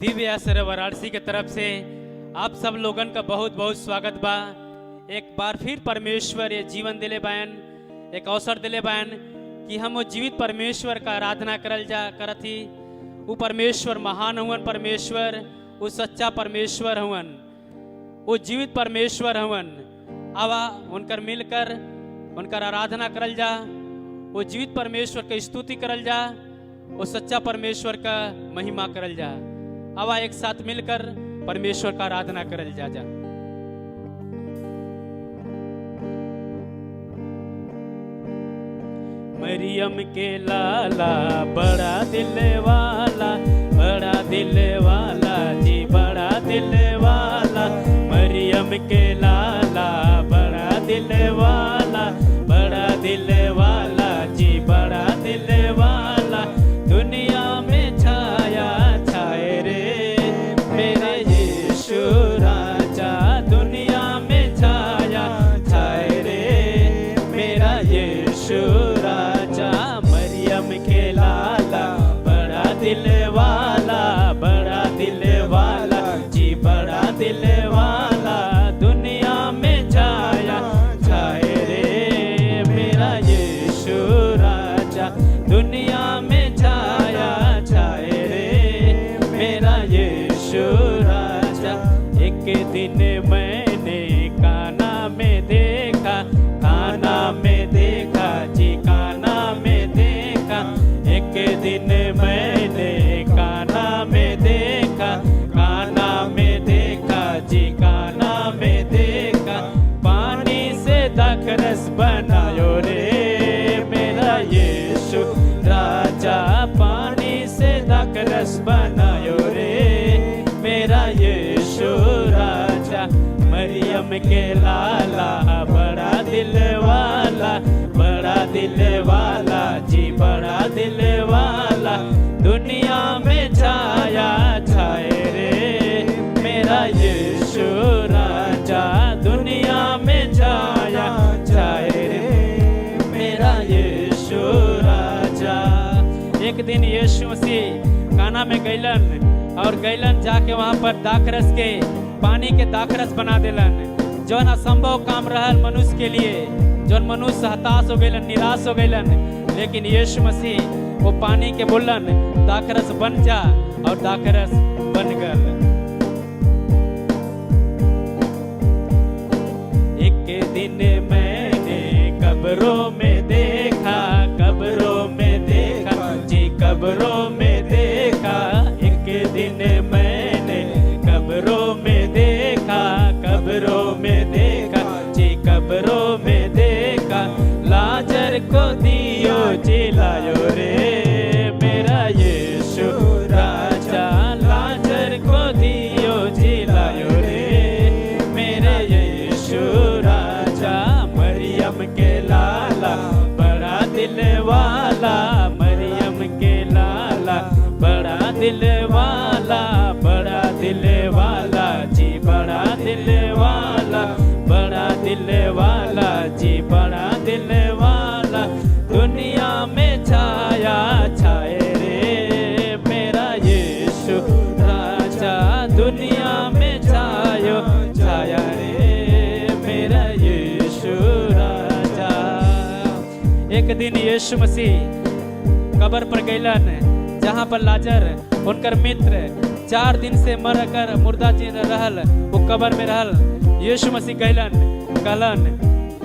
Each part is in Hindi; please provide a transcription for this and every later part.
दिव्य असर वाराणसी के तरफ से आप सब लोगन का बहुत बहुत स्वागत बा। एक बार फिर परमेश्वर ये जीवन दिले बयान, एक अवसर दिले बयान कि हम वो जीवित परमेश्वर का आराधना करत ही। वो परमेश्वर महान हुवन, परमेश्वर वो सच्चा परमेश्वर हुवन, वो जीवित परमेश्वर हुवन। आवा उनकर मिलकर उनकर आराधना करल जा, वो जीवित परमेश्वर का स्तुति करल जा, वो सच्चा परमेश्वर का महिमा करल जा। आवा एक साथ मिलकर परमेश्वर का आराधना करल जा। मरियम के लाला बड़ा दिल वाला, बड़ा दिल वाला जी, बड़ा दिल वाला। मरियम के लाला बड़ा दिल वाला, बड़ा दिल वाला जी, बड़ा दिल वाला। दुनिया में छाया छाए रे मेरे यीशु राजा, दुनिया में छाया छाए रे मेरा यीशु राजा। मरियम के लाला बड़ा दिल वाला, बड़ा दिल वाला जी, बड़ा दिल वाला। दुनिया में छाया छाए रे मेरा यीशु राजा, दुनिया में छाया छाए रे मेरा यीशु राजा। एक दिन मैंने काना में देखा, काना में देखा जी, काना में देखा। एक दिन मैंने काना में देखा, काना में देखा जी, काना में देखा। पानी से दाखरस बनायो रे मेरा यीशु राजा, पानी से दाखरस बनायो रे मेरा यीशु राजा। मरियम के लाला बड़ा दिल वाला, बड़ा दिल वाला जी, बड़ा दिल वाला। दुनिया में छाया छाए रे मेरा यीशु राजा, दुनिया में छाया छाए रे मेरा यीशु राजा। एक दिन यीशु मसीह काना में गईलन और गईलन जाके वहां पर दाखरस के पानी के दाखरस बना देलन। जौन असंभव काम रहल मनुष्य के लिए, जौन मनुष्य हताश हो गईलन, निराश हो गईलन, लेकिन यीशु मसीह वो पानी के बोलन दाखरस बन जा, और दाखरस बन गल। एक दिन मैंने कब्रों में देखा, कब्रों में देखा जी, कब्रों में देखा। एक दिन मैंने कब्रों में देखा, कब्रों में देखा जी, कब्रों में देखा। लाजर को दियो जिलायो रे मेरा यीशु राजा, लाजर को दियो जिलायो रे मेरे यीशु राजा। मरियम के लाला बड़ा दिल वाला, मरियम के लाला बड़ा दिल वाला, बड़ा दिल वाला जी, बड़ा दिल वाला, बड़ा दिल वाला जी, बड़ा दिल वाला। दुनिया में छाया छाए रे मेरा यीशु राजा, दुनिया में छायो छाया रे मेरा यीशु राजा। एक दिन यीशु मसीह कब्र पर गईलन, जहाँ पर लाजर उनकर मित्र 4 दिन से मर कर मुर्दा जिन रहल, वो कब्र में रहल। यीशु मसीह गईलन, कहलन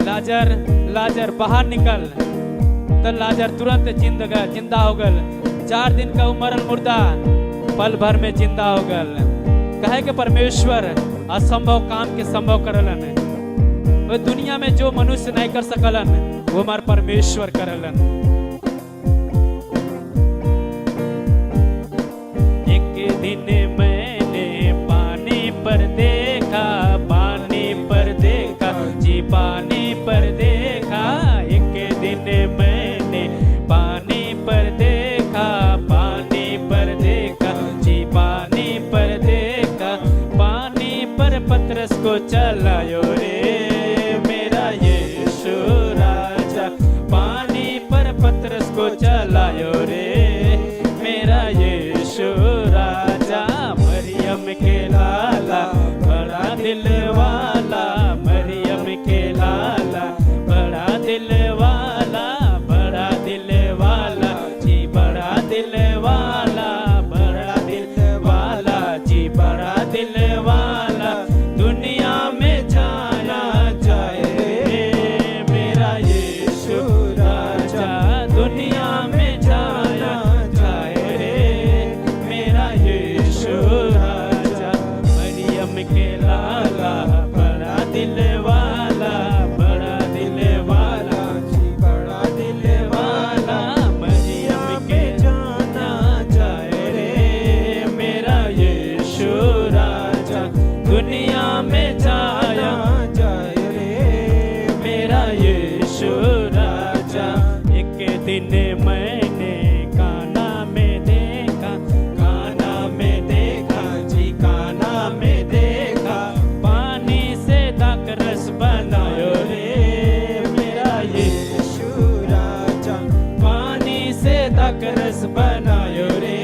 लाजर लाजर बाहर निकल। तो लाजर तुरंत जिंदा हो गल। 4 दिन का मरल मुर्दा पल भर में जिंदा हो गल। कहे के परमेश्वर असंभव काम के संभव करलन। वो दुनिया में जो मनुष्य नहीं कर सकलन, वो हमार परमेश्वर करलन। दिन मैंने पानी पर देखा, पानी पर देखा जी, पानी पर देखा। एक दिन मैंने पानी पर देखा, पानी पर देखा जी, पानी पर देखा। पानी पर पतरस को चलायो रे मेरा यीशु राजा, पानी पर पतरस को चलायो रे मेरा यीशु राजा। एक रस बनायो रे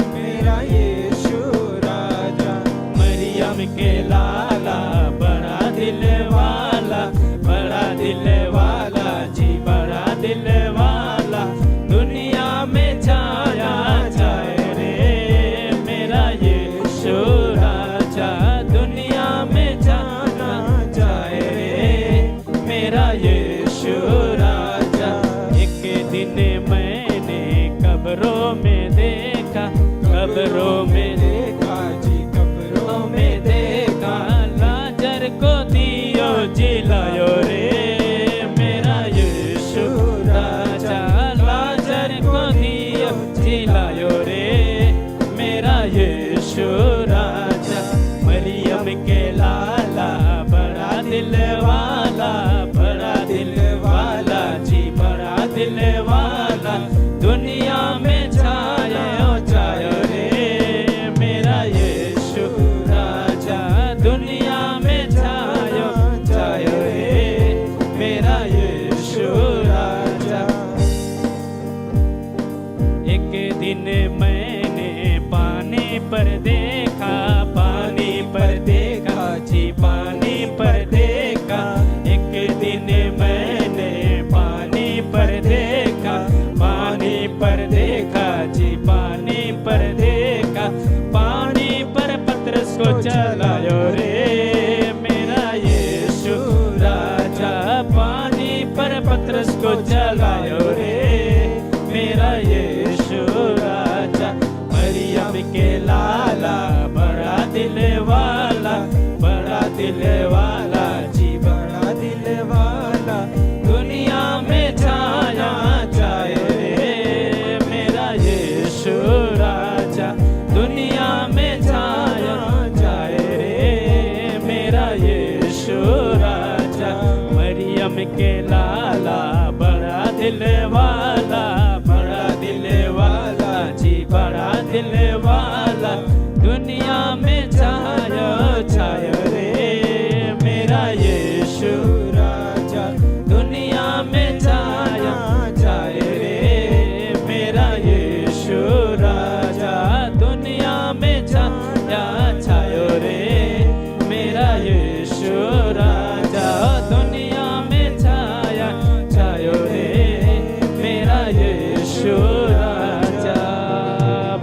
मेरा यीशु राजा। मरियम के लाला बड़ा दिल वाला, बड़ा दिल वाला जी, बड़ा दिल वाला, दुनिया में छाया जाए रे मेरा यीशु राजा। दुनिया में जाना जाए रे मेरा यीशु राजा। एक दिन मैंने कब्रों में देखा, कब्रों में देखा जी, कब्रों में देखा, लाजर को दियो जिलायो रे मेरा यीशु राजा। लाजर को दियो जिलायो रे मेरा यीशु राजा। मरियम के लाला बड़ा दिल वाला, बड़ा दिल वाला जी, बड़ा दिल वाला, दुनिया में छाया छायो रे मेरा यीशु राजा। दुनिया में छायो छायो रे मेरा यीशु राजा। एक दिन मैंने पानी पर देखा, पानी पर देखा जी, पानी पर देखा। एक दिन मैंने पानी पर देखा, पानी पर देखा जी, पानी पर देखा, पानी पर पतरस को चलायो रे मेरा यीशु राजा। पानी पर पतरस को चलायो रे मेरा यीशु राजा। मरियम के लाला बड़ा दिल वाला, बड़ा दिल वाला जी, बड़ा दिल वाला, दुनिया में छाया जाए रे मेरा यीशु राजा। दुनिया में छाया जाए रे मेरा यीशु राजा। मरियम के लाला बड़ा दिल वाला, बड़ा दिल वाला जी, बड़ा दिल वाला, दुनिया में छायो छायो रे मेरा यीशु राजा। दुनिया में छाया छायो रे मेरा यीशु राजा। दुनिया में छाया छायो रे मेरा यीशु राजा। दुनिया में छाया छायो रे मेरा यीशु राजा।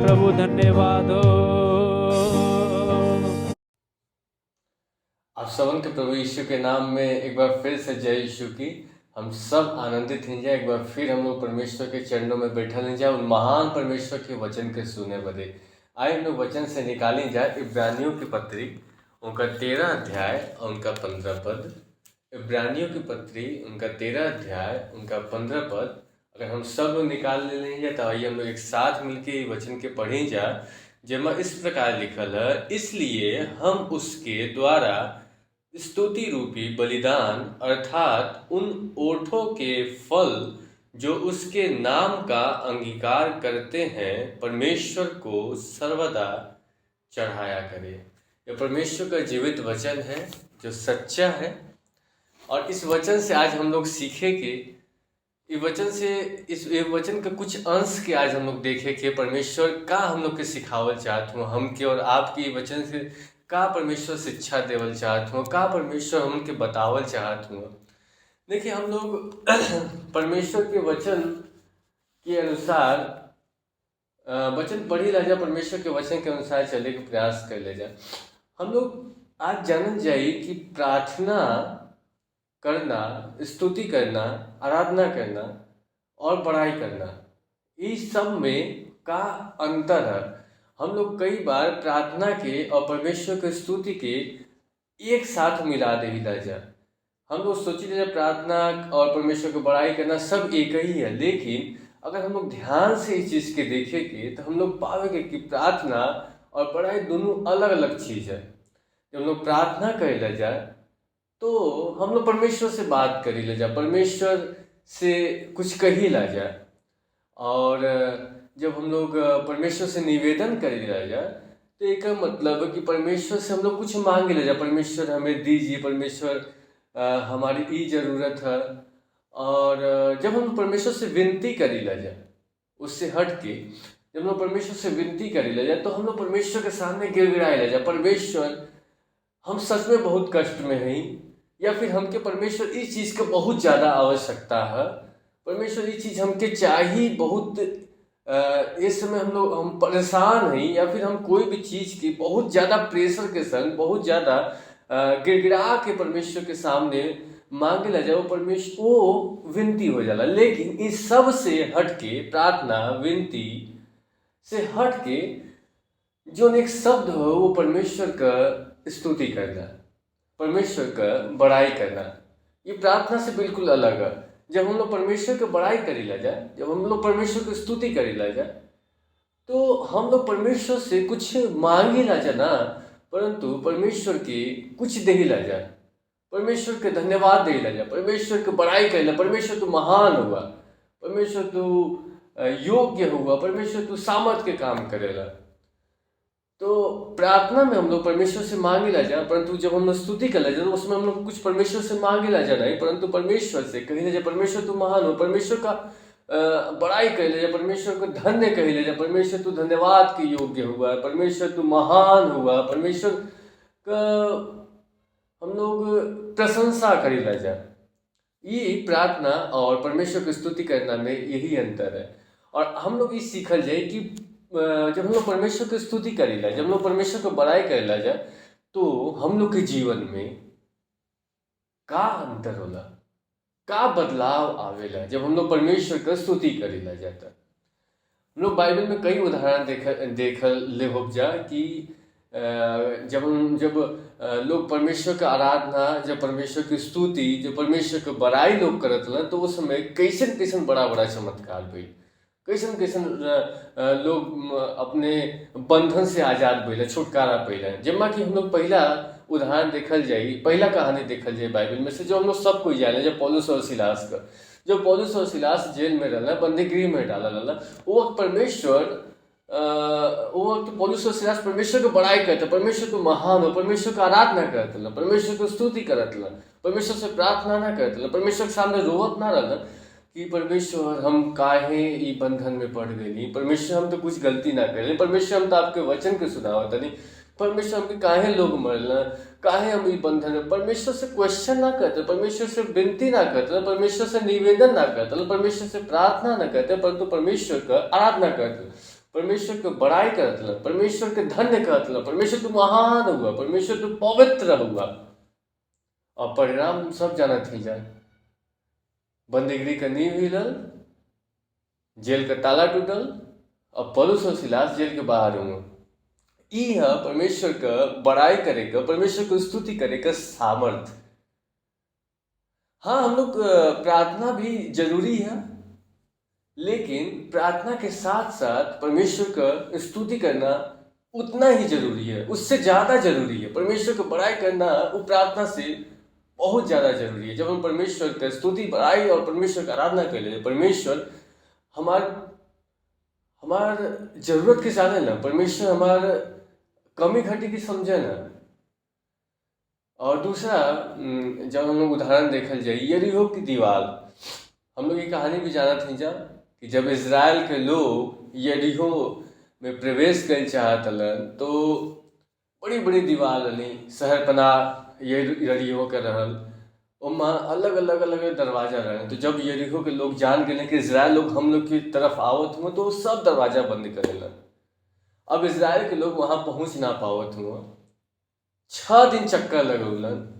प्रभु धन्यवाद हो। आप सबन के प्रभु यीशु के नाम में एक बार फिर से जय यीशु की। हम सब आनंदित हैं जाए, एक बार फिर हम लोग परमेश्वर के चरणों में बैठल हैं जाए, उन महान परमेश्वर के वचन के सुने बदे। आए हम लोग वचन से निकालें जाए इब्रानियों की पत्री, उनका 13 अध्याय और उनका 15 पद। इब्रानियों की पत्री उनका 13 अध्याय उनका 15 पद अगर हम सब लोग निकाल ले लें जाए तो आइए हम लोग एक साथ मिलके वचन के पढ़ें जा, जेमा इस प्रकार लिखल है, इसलिए हम उसके द्वारा स्तुति रूपी बलिदान अर्थात उन ओठों के फल जो उसके नाम का अंगीकार करते हैं परमेश्वर को सर्वदा चढ़ाया करें। यह परमेश्वर का जीवित वचन है जो सच्चा है, और इस वचन से आज हम लोग सीखेंगे। इस वचन का कुछ अंश के आज हम लोग देखे कि परमेश्वर का हम लोग के सिखावल चाहत हूँ, हम के और आपके वचन से का परमेश्वर शिक्षा देवल चाहत हूँ, का परमेश्वर हम के बतावल चाहत हूँ। देखिए हम लोग परमेश्वर के वचन के अनुसार वचन पढ़ी ला जा, परमेश्वर के वचन के अनुसार चले के प्रयास कर ले जा। हम लोग आज जानन जाइए कि प्रार्थना करना, स्तुति करना, आराधना करना और पढ़ाई करना, इस सब में का अंतर है। हम लोग कई बार प्रार्थना के और परमेश्वर के स्तुति के एक साथ मिला दे जा। हम लोग सोचिए जब प्रार्थना और परमेश्वर की बड़ाई करना सब एक ही है, लेकिन अगर हम लोग ध्यान से इस चीज़ के देखेंगे तो हम लोग पाएंगे कि प्रार्थना और पढ़ाई दोनों अलग अलग चीज़ है। जब हम लोग प्रार्थना कर ले जाए तो हम लोग परमेश्वर से बात करी ले जाए, परमेश्वर से कुछ कही ला जाए, और जब हम लोग परमेश्वर से निवेदन करी ला जाए तो एक मतलब है कि परमेश्वर से हम लोग कुछ मांगे ले जाए, परमेश्वर हमें दीजिए, परमेश्वर हमारी ये ज़रूरत है। और जब हम परमेश्वर से विनती करी ला जाए उससे हट के जब हम लोग परमेश्वर से विनती करी ले जाए तो हम लोग परमेश्वर के सामने गिड़गिड़ाए ले जाए, परमेश्वर हम सच में बहुत कष्ट में हैं, या फिर हमके परमेश्वर इस चीज़ का बहुत ज़्यादा आवश्यकता है, परमेश्वर ये चीज़ हमके चाहिए बहुत, इस समय हम परेशान हैं, या फिर हम कोई भी चीज़ की बहुत ज़्यादा प्रेशर के संग बहुत ज़्यादा गिड़गिड़ा के परमेश्वर के सामने मांगे ला जाए, वो परमेश्वर वो विनती हो जाला। लेकिन इस सब से हट के, प्रार्थना विनती से हट के जो एक शब्द हो वो परमेश्वर का स्तुति करना, परमेश्वर का बड़ाई करना, ये प्रार्थना से बिल्कुल अलग है। जब हम लोग परमेश्वर की बड़ाई करी ला जाए, जब हम लोग परमेश्वर की स्तुति करी ला जाए, तो हम लोग परमेश्वर से कुछ मांगे ला जाए ना, परंतु परमेश्वर की कुछ दे ला जाए, परमेश्वर के धन्यवाद दे ला जाए, परमेश्वर की बड़ाई कर ला, परमेश्वर तू महान हुआ, परमेश्वर तू योग्य हुआ, परमेश्वर तू सामर्थ के काम करेला। तो प्रार्थना में हम लोग परमेश्वर से मांगे ला जाए, परंतु जब हम लोग स्तुति कर ला जाए तो उसमें हम लोग कुछ परमेश्वर से मांगे ला जाए नहीं, परंतु परमेश्वर से कही ना जाए परमेश्वर तू महान हो, परमेश्वर का बड़ाई कही ले जाए, परमेश्वर को धन्य कही ले जाए, परमेश्वर तू धन्यवाद के योग्य हुआ, परमेश्वर तू महान हुआ, परमेश्वर का हम लोग प्रशंसा करी ला जाए। ये प्रार्थना और परमेश्वर की स्तुति करना में यही अंतर है। और हम लोग ये सीखल जाए कि जब हम लोग परमेश्वर की स्तुति करेला, जब हम लोग परमेश्वर को बड़ाई करेला जाए, तो हम लोग के जीवन में का अंतर होला, का बदलाव आवेला जब हम लोग परमेश्वर की स्तुति करेला जाता। हम लोग बाइबल में कई उदाहरण देखल ले हो जा कि जब लोग परमेश्वर का आराधना, जब परमेश्वर की स्तुति, जब परमेश्वर की बड़ाई लोग करत ला, तो उस समय कैसन कैसन बड़ा बड़ा चमत्कार भइल, कैसन कैसन लोग अपने बंधन से आज़ाद भइल, छुटकारा पैल। जिम्मा कि हम लोग पहला उदाहरण देखल जाए, पहला कहानी देखल जाए बाइबल में से, जो हम लोग सब कोई जाने, जब पौलुस और सिलास का, जब पौलुस और सिलास जेल में रहना, बंदीगृह में डाला रहना, वो वक्त परमेश्वर वो वक्त पौलुस और सिलास परमेश्वर को बड़ाई करते, परमेश्वर को महान हो, परमेश्वर का आराधना करते ला, परमेश्वर को स्तुति करत ला, परमेश्वर से प्रार्थना ना करते ला, परमेश्वर के सामने रोवत ना रहना कि परमेश्वर हम काहे ई बंधन में पड़ गई, परमेश्वर हम तो कुछ गलती ना करे, परमेश्वर हम तो आपके वचन के सुनावत नहीं, परमेश्वर हमके काहे लोग मरना, काहे हम ई बंधन में, परमेश्वर से क्वेश्चन ना करते, परमेश्वर से विनती ना करते, परमेश्वर से निवेदन ना करते, परमेश्वर से प्रार्थना ना करते, परंतु परमेश्वर का आराधना करते, परमेश्वर को बड़ाई करते, परमेश्वर के धन्य करते, परमेश्वर तू महान हुआ, परमेश्वर तू पवित्र हुआ। और परिणाम सब जाना थी जाए, बंदीगृह का नींव हिलल, जेल का ताला टूटल, और पौलुस और सिलास जेल के बाहर हुए। ई है परमेश्वर का बड़ाई करेगा, परमेश्वर को स्तुति करेगा सामर्थ। हाँ, हम लोग प्रार्थना भी जरूरी है, लेकिन प्रार्थना के साथ साथ परमेश्वर का स्तुति करना उतना ही जरूरी है, उससे ज़्यादा जरूरी है। परमेश्वर को बड़ाई करना वो प्रार्थना से बहुत ज़्यादा जरूरी है। जब हम परमेश्वर का स्तुति, बड़ाई और परमेश्वर का आराधना कर ले, परमेश्वर हमार जरूरत के जाने ना, परमेश्वर हमार कमी घटी की समझे ना। और दूसरा, जब हम लोग उदाहरण देखल जाए यरीहो की दीवार, हम लोग ये कहानी भी जाना थी जा कि जब इज़राइल के लोग यरीहो में प्रवेश कर चाहत हलन, तो बड़ी बड़ी दीवार रही, शहर पनाह यरीहो के रहल, उमा अलग अलग अलग दरवाजा रहे। तो जब यरीहो के लोग जान गए कि इज़राइल लोग हम लोग की तरफ आवत हुए, तो सब दरवाजा बंद करेलन। अब इज़राइल के लोग वहां पहुंच ना पावत हुआ, 6 दिन चक्कर लगौलन।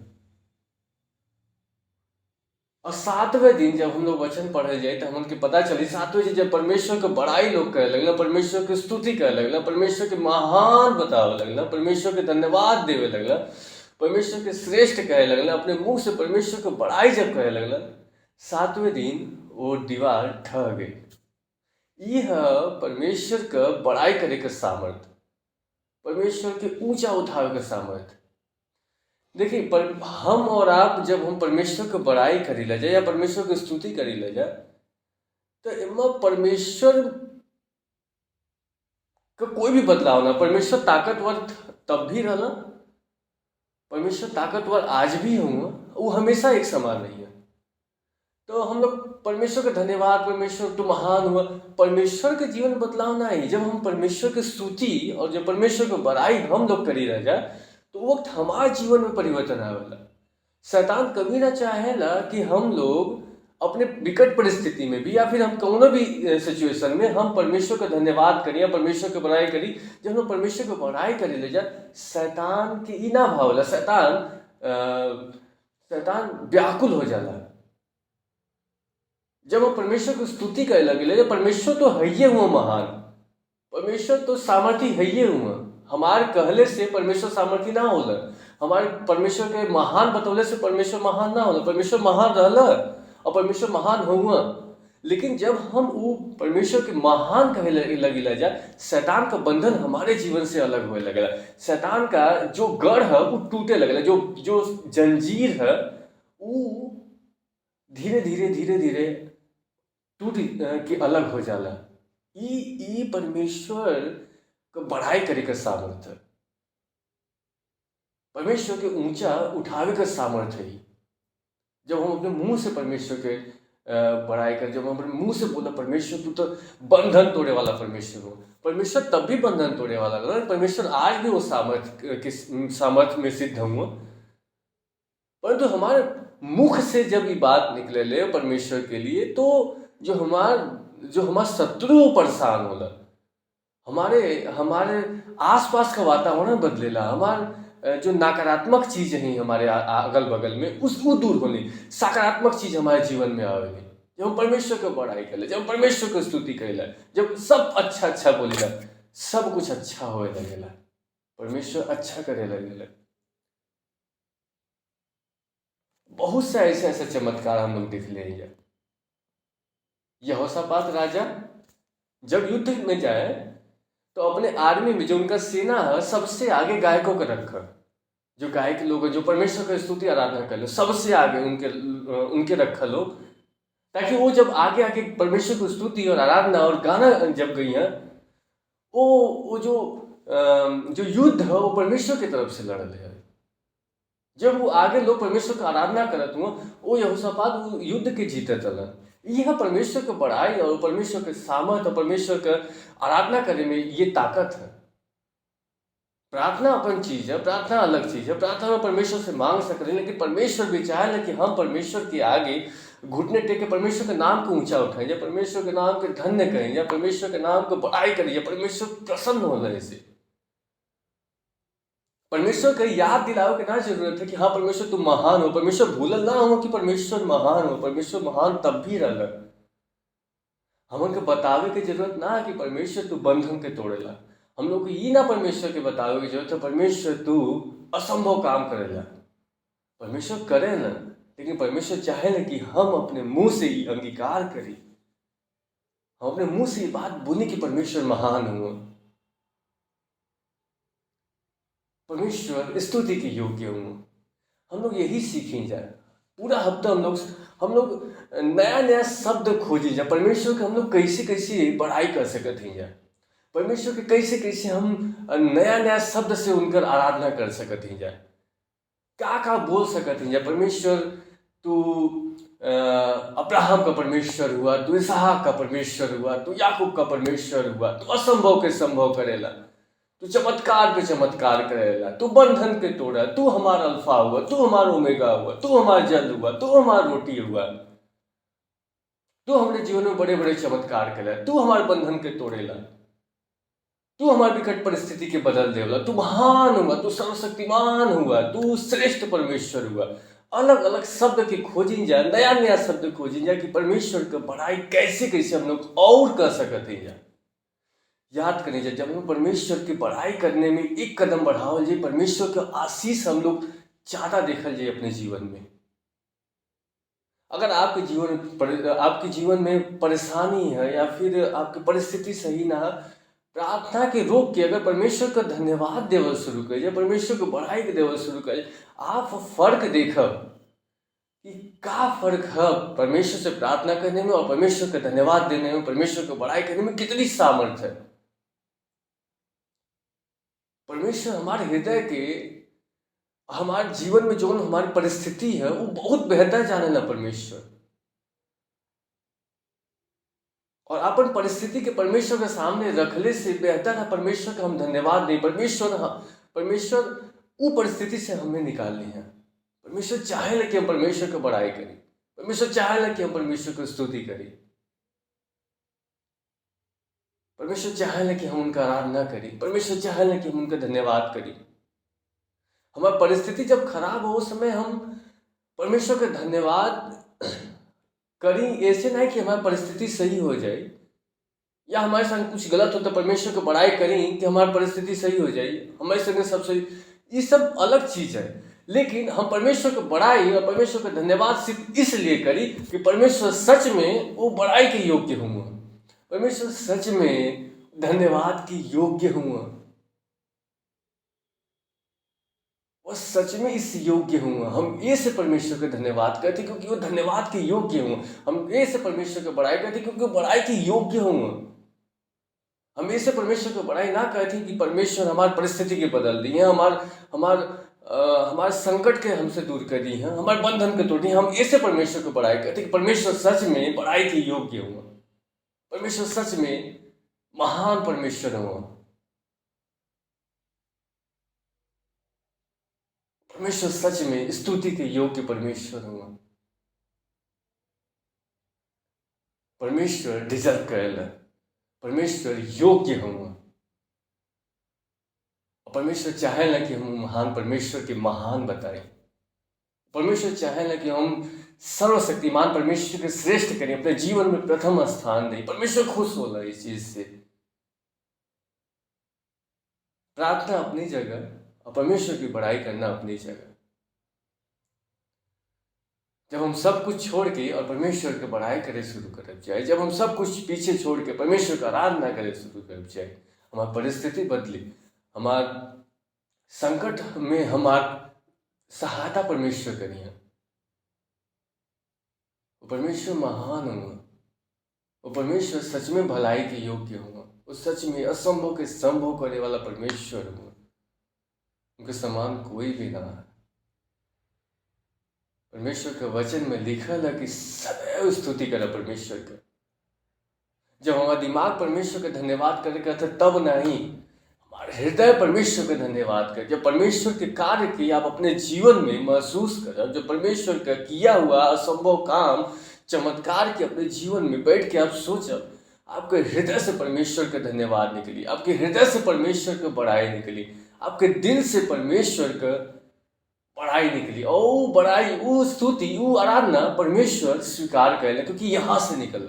और 7वें दिन जब हम लोग वचन पढ़े जाए तो हमके पता चली, 7वें दिन जब परमेश्वर को बड़ाई लोग करे लगला, परमेश्वर की स्तुति करे लगला, परमेश्वर के महान बतावे लगला, परमेश्वर के धन्यवाद देवे लगला, परमेश्वर के श्रेष्ठ कहे लगला, अपने मुंह से परमेश्वर को बड़ाई जब कहे लगला, 7वें दिन वो दीवार ढह गई। यह परमेश्वर का बड़ाई करे का सामर्थ, परमेश्वर के ऊंचा उठावे का सामर्थ। देखिए, पर हम और आप जब हम परमेश्वर को बड़ाई करी ला जाए या परमेश्वर की स्तुति करी ला जाए, तो इनमें परमेश्वर का कोई भी बदलाव ना। परमेश्वर ताकतवर तब भी रहना, परमेश्वर ताकतवर आज भी हुआ, वो हमेशा एक समान नहीं है। तो हम लोग परमेश्वर का धन्यवाद, परमेश्वर तू महान हुआ। परमेश्वर के जीवन बदलाव ना ही, जब हम परमेश्वर की स्तुति और जब परमेश्वर की बड़ाई हम लोग करी रह जा, तो वो वक्त हमारे जीवन में परिवर्तन आवेला। शैतान कभी ना चाहेला कि हम लोग अपने विकट परिस्थिति में भी या फिर हम कोनो भी सिचुएशन में हम परमेश्वर का धन्यवाद करी या परमेश्वर की बड़ाई करी। जब हम परमेश्वर की बड़ाई करी ले जा, शैतान के ई ना भावला, शैतान व्याकुल हो जाला। जब हम परमेश्वर की स्तुति करे लगे, परमेश्वर तो है ही हुआ महान, परमेश्वर तो सामर्थी है ही हुआ। हमारे कहले से परमेश्वर सामर्थी ना होला, हमारे परमेश्वर के महान बतौले से परमेश्वर महान ना होला। परमेश्वर महान रहला और परमेश्वर महान हुआ। लेकिन जब हम वो परमेश्वर के महान कहे लगिला जा, शैतान का बंधन हमारे जीवन से अलग होने लगेला। शैतान का जो गढ़ है वो टूटे लगेला, जो जंजीर है वो धीरे धीरे धीरे धीरे टूट के अलग हो जाला। ई परमेश्वर का बड़ाई करे का सामर्थ्य, परमेश्वर के ऊंचा उठावे का सामर्थ्य है। जब हम अपने मुंह से परमेश्वर के बड़ाई कर, जब हम अपने मुंह से बोला परमेश्वर तू तो बंधन तोड़े वाला परमेश्वर हो, परमेश्वर तब भी बंधन तोड़े वाला था। परमेश्वर आज भी वो सामर्थ्य में सिद्ध हुआ। परंतु हमारे मुख से जब ये बात निकले ले परमेश्वर के लिए, तो जो हमारा शत्रु परेशान होला, हमारे आसपास का वातावरण बदलेला, हमारे जो नकारात्मक चीज है हमारे अगल बगल में वो दूर होने, सकारात्मक चीज हमारे जीवन में आवेगी। जब हम परमेश्वर की बड़ाई करें, जब परमेश्वर की स्तुति करेला, जब सब अच्छा अच्छा बोलेला, सब कुछ अच्छा होए लगेला, परमेश्वर अच्छा करे लगेला। बहुत से ऐसे चमत्कार हम लोग देख ले। यहोशापात राजा जब युद्ध में जाए तो अपने आर्मी में जो उनका सेना है सबसे आगे गायकों को रखा, जो गायक लोग जो परमेश्वर की स्तुति आराधना कर लो, सबसे आगे उनके रखा लो, ताकि वो जब आगे आगे परमेश्वर की स्तुति और आराधना और गाना जब गई है, वो जो युद्ध है वो परमेश्वर की तरफ से लड़ल है। जब वो आगे लोग परमेश्वर का आराधना करत हुआ, वो यहोशापात वो युद्ध के जीते चला। यह परमेश्वर की बड़ाई और परमेश्वर के सामर्थ और परमेश्वर का आराधना करने में ये ताकत है। प्रार्थना अपन चीज है, प्रार्थना अलग चीज है। प्रार्थना में परमेश्वर से मांग सकते हैं, लेकिन परमेश्वर भी चाहे कि हम परमेश्वर के आगे घुटने टेक के परमेश्वर के नाम को ऊंचा उठाएं, या परमेश्वर के नाम के धन्य करें, या परमेश्वर के नाम को बड़ाई करें, या परमेश्वर प्रसन्न हो रहे से। परमेश्वर को याद दिलाओ के ना जरूरत है कि हाँ परमेश्वर तुम महान हो। परमेश्वर भूलल ना हो कि परमेश्वर महान हो। परमेश्वर महान तब भी रहला। हमन के बतावे की जरूरत ना है कि परमेश्वर तू बंधन के तोड़ेला। हम लोग को ये ना परमेश्वर के बतावे की जरूरत है परमेश्वर तू असंभव काम करेला। परमेश्वर करे ना, लेकिन परमेश्वर चाहे ना कि हम अपने मुंह से ही अंगीकार करें, हम अपने मुंह से ये बात बोले कि परमेश्वर महान हुआ, परमेश्वर स्तुति के योग्य हुआ। हम लोग यही सीखें जाए। पूरा हफ्ता हम लोग नया नया शब्द खोजे जाए परमेश्वर के। हम लोग कैसे कैसे बड़ाई कर सकते हैं जाए परमेश्वर के, कैसे कैसे हम नया नया शब्द से उनकर आराधना कर सकते हैं जाए, क्या बोल सकते हैं जाए। परमेश्वर तू अब्राहम का परमेश्वर हुआ, तू इसहाक का परमेश्वर हुआ, तू याकूब का परमेश्वर हुआ, तू असंभव के संभव करेला, तू चमत्कार पे चमत्कार करेला, तू बंधन के तोड़ा, तू हमारा अल्फा हुआ, तू हमारा ओमेगा हुआ, तू हमारा जल हुआ, तू हमारा रोटी हुआ, तू हमारे जीवन में बड़े बड़े चमत्कार करेला, तू हमारे बंधन के तोड़ेला, तू हमारी विकट परिस्थिति के बदल देला, तू महान हुआ, तू सर्वशक्तिमान हुआ, तू श्रेष्ठ परमेश्वर हुआ। अलग अलग शब्द की खोजिन जाए, नया नया शब्द खोजिन जाए कि परमेश्वर की बड़ाई कैसे कैसे हम लोग और कर सकते हैं। याद करें जाए, जब हम परमेश्वर की बड़ाई करने में एक कदम बढ़ावल जाए, परमेश्वर का आशीष हम लोग ज्यादा देखल जाए अपने जीवन में। अगर आपके जीवन में परेशानी है या फिर आपकी परिस्थिति सही ना है, प्रार्थना के रोक के अगर परमेश्वर का धन्यवाद देवल शुरू कर जाए, परमेश्वर को बड़ाई के देवल शुरू कर जाए, आप फर्क देखब कि क्या फर्क है परमेश्वर से प्रार्थना करने में और परमेश्वर का धन्यवाद देने में, परमेश्वर को बड़ाई करने में कितनी सामर्थ्य है। परमेश्वर हमारे हृदय के, हमारे जीवन में जो हमारी परिस्थिति है वो बहुत बेहतर जाने ना परमेश्वर। और अपन परिस्थिति के परमेश्वर के सामने रखले से बेहतर है परमेश्वर का हम धन्यवाद दें। परमेश्वर वो परिस्थिति से हमें निकाल लिए हैं। परमेश्वर चाहे कि हम परमेश्वर को बड़ाई करें। परमेश्वर चाहे कि हम परमेश्वर को स्तुति करें। परमेश्वर चाहे कि हम उनका आराधना करें। परमेश्वर चाहे कि हम उनका धन्यवाद करें। हमारी परिस्थिति जब खराब हो उस समय हम परमेश्वर का धन्यवाद करें। ऐसे नहीं कि हमारी परिस्थिति सही हो जाए या हमारे संग कुछ गलत हो तो परमेश्वर को बड़ाई करें कि हमारी परिस्थिति सही हो जाए, हमारे संग सब सही। ये सब अलग चीज़ है। लेकिन हम परमेश्वर को बड़ाई और परमेश्वर का धन्यवाद सिर्फ इसलिए करें कि परमेश्वर सच में वो बड़ाई के योग्य हुआ। परमेश्वर सच में धन्यवाद के योग्य हुआ। वो सच में इस योग्य हुआ। हम ऐसे परमेश्वर का धन्यवाद करते क्योंकि वो धन्यवाद के योग्य हुआ। हम ऐसे परमेश्वर को बड़ाई करते क्योंकि वो बड़ाई के योग्य हुआ। हम ऐसे परमेश्वर को बड़ाई ना करते कि परमेश्वर हमारी परिस्थिति के बदल दी है, हमारे संकट के हमसे दूर कर दी है, हमारे बंधन के तोड़ दी। हम ऐसे परमेश्वर को बड़ाई करते कि परमेश्वर सच में बड़ाई के योग्य हुआ। परमेश्वर सच में महान परमेश्वर हुआ। परमेश्वर सच में स्तुति के योग्य परमेश्वर हुआ। परमेश्वर डिजर्व करेला। परमेश्वर योग्य हुआ। परमेश्वर चाहेला कि हम महान परमेश्वर के महान बताएं। परमेश्वर चाहेला कि हम सर्वशक्तिमान परमेश्वर के श्रेष्ठ करें, अपने जीवन में प्रथम स्थान दें। परमेश्वर खुश होला इस चीज से। प्रार्थना अपनी जगह और परमेश्वर की बड़ाई करना अपनी जगह। जब हम सब कुछ छोड़ के और परमेश्वर की बड़ाई करे शुरू कर जाए, जब हम सब कुछ पीछे छोड़ के परमेश्वर का आराधना करे शुरू कर जाए, हमारी परिस्थिति बदली। हमार संकट में हमार सहायता परमेश्वर करिए। वो परमेश्वर महान हुआ। वो परमेश्वर सच में भलाई के योग्य हुआ। वो सच में असंभव के संभव करने वाला परमेश्वर हुआ। उनके समान कोई भी ना है। परमेश्वर के वचन में लिखा है कि सदैव स्तुति करा परमेश्वर का। जब हमारा दिमाग परमेश्वर का धन्यवाद करेगा तब नहीं, हमारे हृदय परमेश्वर का धन्यवाद करे। जब परमेश्वर के कार्य की आप अपने जीवन में महसूस करें, जब परमेश्वर का किया हुआ असंभव काम चमत्कार के अपने जीवन में बैठ के आप सोचो, आपके हृदय से परमेश्वर का धन्यवाद निकली, आपके हृदय से परमेश्वर का बड़ाई निकली, आपके दिल से परमेश्वर का बड़ाई निकली। ओ बड़ाई, वो स्तुति, वो आराधना परमेश्वर स्वीकार कर ले, क्योंकि यहाँ से निकल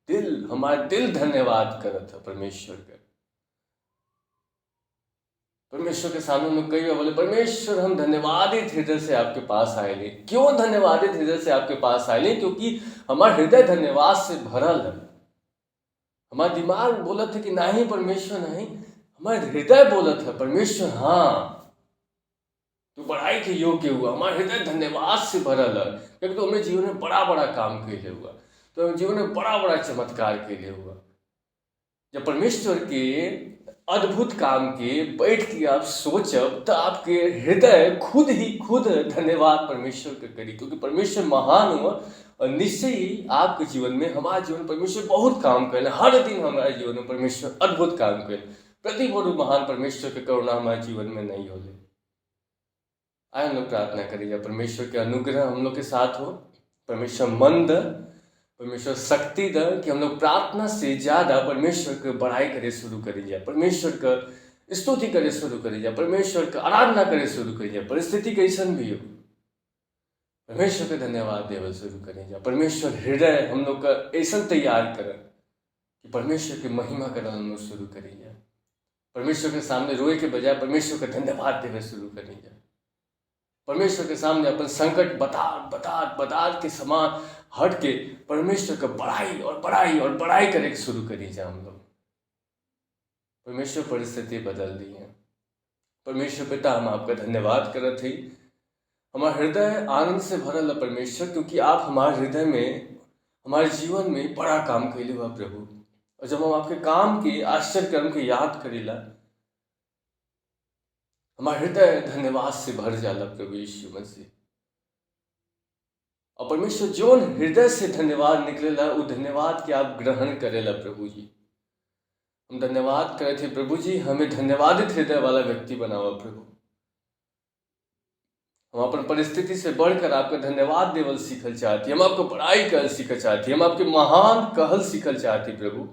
दिल, हमारा दिल धन्यवाद कर था परमेश्वर का। परमेश्वर के सामने में कई बार बोले, परमेश्वर हम धन्यवादित हृदय से आपके पास आए ले। क्यों धन्यवादित हृदय से आपके पास आए ले? क्योंकि हमारा हृदय धन्यवाद से भरल है। हमारा दिमाग बोला था कि नहीं परमेश्वर नहीं, हमारा हृदय बोला था परमेश्वर हाँ तो बड़ाई के योग्य हुआ। हमारा हृदय धन्यवाद से भरल है, क्योंकि तो हमें जीवन में बड़ा बड़ा काम के लिए हुआ, तो हमें जीवन में बड़ा बड़ा चमत्कार के लिए हुआ। जब परमेश्वर के अद्भुत काम के बैठ के आप सोचब तो आपके हृदय खुद ही खुद धन्यवाद परमेश्वर का करी, क्योंकि परमेश्वर महान हुआ। और निश्चय ही आपके जीवन में, हमारे जीवन में परमेश्वर बहुत काम करे। हर दिन हमारे जीवन में परमेश्वर अद्भुत काम करे। प्रतिबोध महान परमेश्वर की करुणा हमारे जीवन में नहीं होले। आए हम लोग प्रार्थना करिए, परमेश्वर के अनुग्रह हम लोग के साथ हो। परमेश्वर मन द, परमेश्वर शक्ति द कि हम लोग प्रार्थना से ज़्यादा परमेश्वर की बड़ाई करे शुरू करी जाए, परमेश्वर का स्तुति करे शुरू करी जाए, परमेश्वर का आराधना करे शुरू करी जाए। परिस्थिति कैसन भी हो, परमेश्वर का धन्यवाद देवल शुरू करें जाए। परमेश्वर हृदय हम लोग का ऐसा तैयार करें कि परमेश्वर की महिमा करना हम लोग शुरू करें जाए। परमेश्वर के सामने रोए के बजाय परमेश्वर का धन्यवाद देवे शुरू करें जाए। परमेश्वर के सामने अपन संकट बता के समान हट के परमेश्वर का बड़ाई और बड़ाई और बड़ाई करे शुरू करी जाए हम लोग। परमेश्वर परिस्थिति बदल दी है। परमेश्वर पिता, हम आपका धन्यवाद करत ही। हमारा हृदय आनंद से भरल है परमेश्वर, क्योंकि आप हमारे हृदय में, हमारे जीवन में बड़ा काम कैले हुआ प्रभु। और जब हम आपके काम के आश्चर्य कर्म के याद करेला, हमारा हृदय धन्यवाद से भर जाला प्रभु यीशु मसीह। और परमेश्वर जोन हृदय से धन्यवाद निकलेला वो धन्यवाद के आप ग्रहण करेला प्रभु जी। हम धन्यवाद करे थे प्रभु जी, हमें धन्यवादित हृदय वाला व्यक्ति बनावा प्रभु। हम अपन परिस्थिति से बढ़कर आपका धन्यवाद देवल सीखल चाहती, हम आपको बड़ाई कहल सीखल चाहती, हम आपके महान कहल सीखल चाहती प्रभु।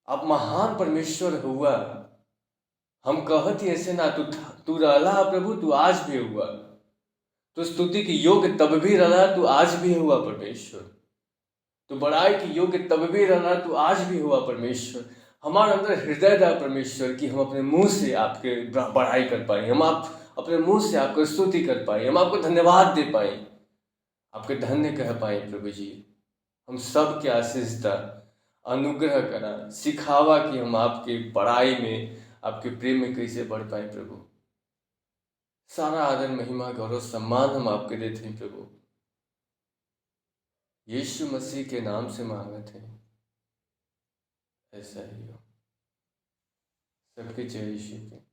आप महान परमेश्वर हुआ। हम कहती ऐसे ना, तू रहला प्रभु, तू आज भी हुआ। तो स्तुति की योग्य तब भी रहला, तू आज भी हुआ परमेश्वर। तो बड़ाई की योग्य तब भी रहला, तू आज भी हुआ परमेश्वर। हमारे अंदर हृदय दा परमेश्वर कि हम अपने मुंह से आपके बड़ाई कर पाए, हम आप अपने मुंह से आपको स्तुति कर पाए, हम आपको धन्यवाद दे पाए, आपके धन्य कह पाए प्रभु जी। हम सब के आशीष दा, अनुग्रह करा, सिखावा कि हम आपके बड़ाई में, आपके प्रेम में कैसे बढ़ पाए प्रभु। सारा आदर महिमा गौरव सम्मान हम आपके देते हैं प्रभु। यीशु मसीह के नाम से मांगते हैं, ऐसा ही हो। सबके जय यीशु के।